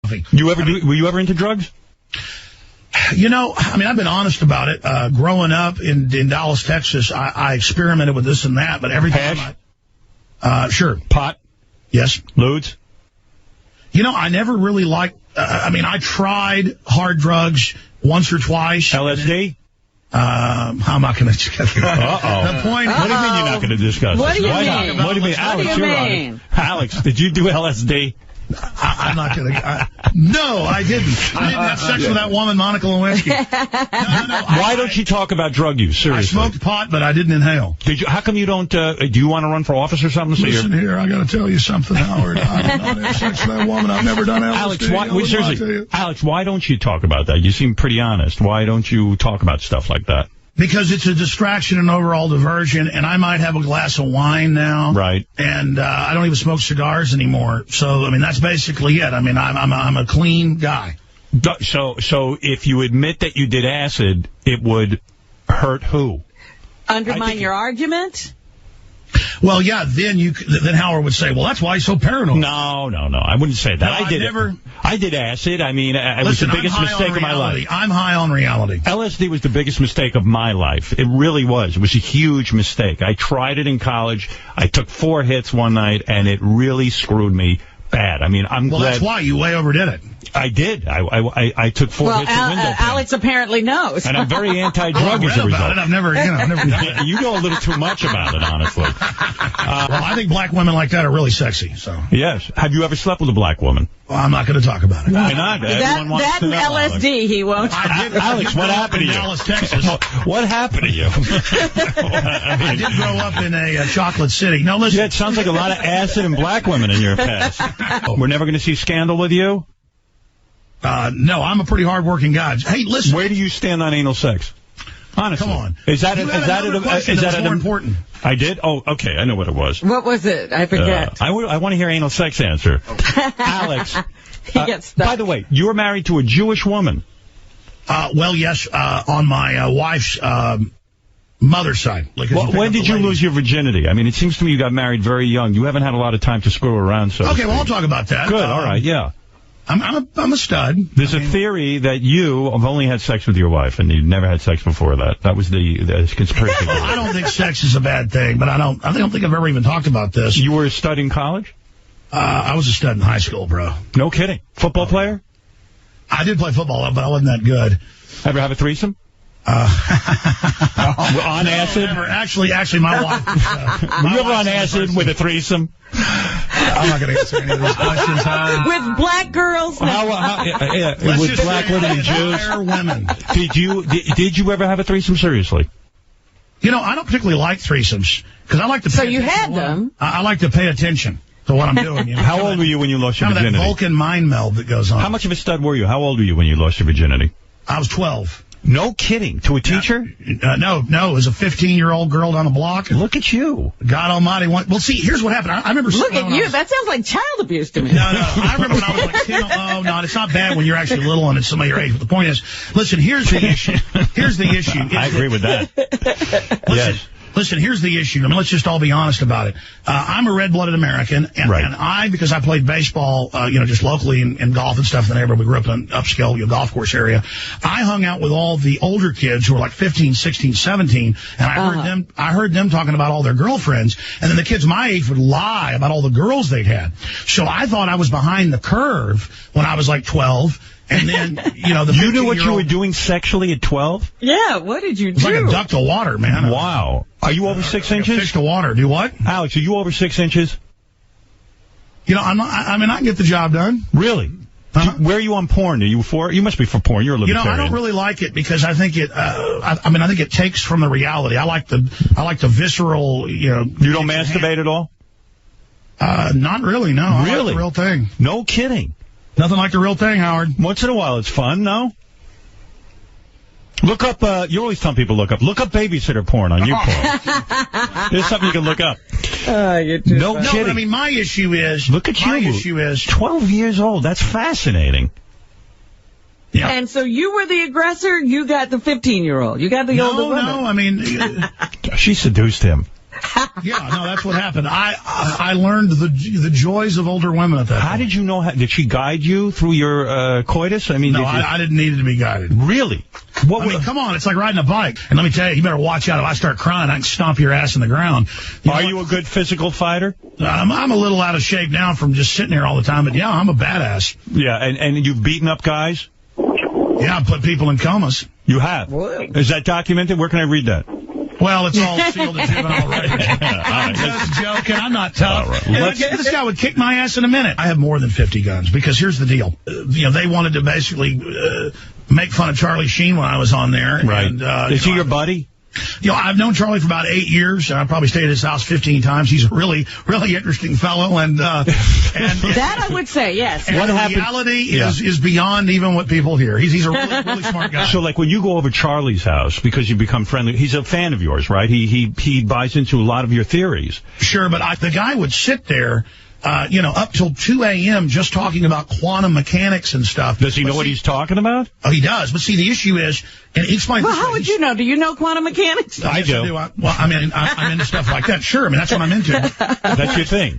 Were you ever into drugs? You know, I mean, I've been honest about it. Growing up in Dallas, Texas, I experimented with this and that, but every time sure. Pot? Yes. Ludes? You know, I never really liked, I mean, I tried hard drugs once or twice. LSD? I'm not going to discuss that. Uh-oh. The point. What do you mean you're not going to discuss What do you Why mean? Not? What do you mean? Alex, you're on it. Alex, did you do LSD? I'm not going to. No, I didn't. I didn't have sex with that woman, Monica Lewinsky. No. Why don't you talk about drug use? Seriously. I smoked pot, but I didn't inhale. Did you? How come you don't? Do you want to run for office or something? Listen here, I got to tell you something, Howard. I've not had sex with that woman. I've never done LSD. Alex, why don't you talk about that? You seem pretty honest. Why don't you talk about stuff like that? Because it's a distraction and overall diversion, and I might have a glass of wine now. Right. And I don't even smoke cigars anymore. So, I mean, that's basically it. I mean, I'm a clean guy. So if you admit that you did acid, it would hurt who? Undermine your argument? Well, yeah, then Howard would say, well, that's why he's so paranoid. No. I wouldn't say that. No, I did acid. I mean, it was the biggest mistake of my life. I'm high on reality. LSD was the biggest mistake of my life. It really was. It was a huge mistake. I tried it in college. I took 4 hits one night, and it really screwed me bad. I mean, I'm glad. Well, that's why you way overdid it. I did. I took 4 hits of window pane. Alex apparently knows. And I'm very anti-drug as a result. I've never done it. You know a little too much about it, honestly. Well, I think black women like that are really sexy. So yes. Have you ever slept with a black woman? Well, I'm not going to talk about it. Why not? That and LSD, he won't. Alex, what happened to you? Dallas, Texas. What happened to you? I did grow up in a chocolate city. No, listen. Yeah, it sounds like a lot of acid and black women in your past. We're never going to see Scandal with you? No, I'm a pretty hard-working guy. Hey, listen. Where do you stand on anal sex? Honestly. Come on. Is that more important? I did? Oh, okay. I know what it was. What was it? I forget. I want to hear anal sex answer. Alex. He gets stuck. By the way, you were married to a Jewish woman. Well, yes, on my wife's mother's side. Like, when did you lose your virginity? I mean, it seems to me you got married very young. You haven't had a lot of time to screw around. So okay, well, I'll talk about that. Good, all right, yeah. I'm a stud. There's a theory that you have only had sex with your wife, and you never had sex before that. That was the conspiracy theory. I don't think sex is a bad thing, but I don't think I've ever even talked about this. You were a stud in college? I was a stud in high school, bro. No kidding. Football player? I did play football, but I wasn't that good. Ever have a threesome? On acid? Actually, my wife. Were you ever on acid with a threesome? I'm not going to answer any of those questions. With black girls? With black women and Jews? Women. Did you ever have a threesome? Seriously? You know, I don't particularly like threesomes because I like to. So you had them? I like to pay attention to what I'm doing. You know? How old were you when you lost your virginity? That Vulcan mind meld that goes on. How much of a stud were you? How old were you when you lost your virginity? I was 12. No kidding. To a teacher? No. It was a 15-year-old girl down the block. Look at you. God almighty. Well, see, here's what happened. I remember... Look at you. That sounds like child abuse to me. No. I remember when I was like 10. Oh, no, it's not bad when you're actually little and it's somebody your age. But the point is, listen, here's the issue. I agree with that. Listen, here's the issue. I mean, let's just all be honest about it. I'm a red-blooded American, and because I played baseball, just locally in golf and stuff in the neighborhood, we grew up in an upscale golf course area. I hung out with all the older kids who were like 15, 16, 17, and I heard them talking about all their girlfriends, and then the kids my age would lie about all the girls they'd had. So I thought I was behind the curve when I was like 12. And then, you knew what you were doing sexually at 12? Yeah, what did you do? It's like a duck to water, man. Wow. Are you over 6 inches? Fish to water. Do what? Alex, are you over 6 inches? I'm not, I mean, I can get the job done. Really? Where are you on porn? Are you for? You must be for porn. You're a libertarian. I don't really like it because I think it. I think it takes from the reality. I like the visceral. You don't masturbate at all? Not really. No. Really? I like the real thing. No kidding. Nothing like the real thing, Howard. Once in a while, it's fun, no? Look up, you always tell people look up babysitter porn on YouPorn. There's something you can look up. You're too no kidding. But, I mean, my issue is... Look at you. My issue is... 12 years old. That's fascinating. Yeah. And so you were the aggressor, you got the 15-year-old. You got the older woman. No, I mean... She seduced him. Yeah, no, that's what happened. I learned the joys of older women at that How point. did you know? Did she guide you through your coitus? I mean, no, I didn't need it to be guided. Really? Come on, it's like riding a bike. And let me tell you, you better watch out. If I start crying, I can stomp your ass in the ground. Are you a good physical fighter? I'm a little out of shape now from just sitting here all the time, but yeah, I'm a badass. Yeah, and you've beaten up guys? Yeah, I put people in comas. You have? What? Is that documented? Where can I read that? Well, it's all sealed in juvenile records. I'm just joking. I'm not tough. Right. This guy would kick my ass in a minute. I have more than 50 guns because here's the deal. They wanted to basically make fun of Charlie Sheen when I was on there. Right. And, is he your buddy? I've known Charlie for about 8 years. I probably stayed at his house 15 times. He's a really, really interesting fellow. And that I would say, yes. And what happened? Reality is beyond even what people hear. He's a really, really smart guy. So, like, when you go over Charlie's house because you become friendly, he's a fan of yours, right? He buys into a lot of your theories. Sure, but the guy would sit there. Up till 2 a.m. just talking about quantum mechanics and stuff. Does he know what he's talking about? Oh, he does. But see, the issue is, and he explains. Well, how would you know? Do you know quantum mechanics? I do. I'm into stuff like that. Sure. I mean, that's what I'm into. That's your thing.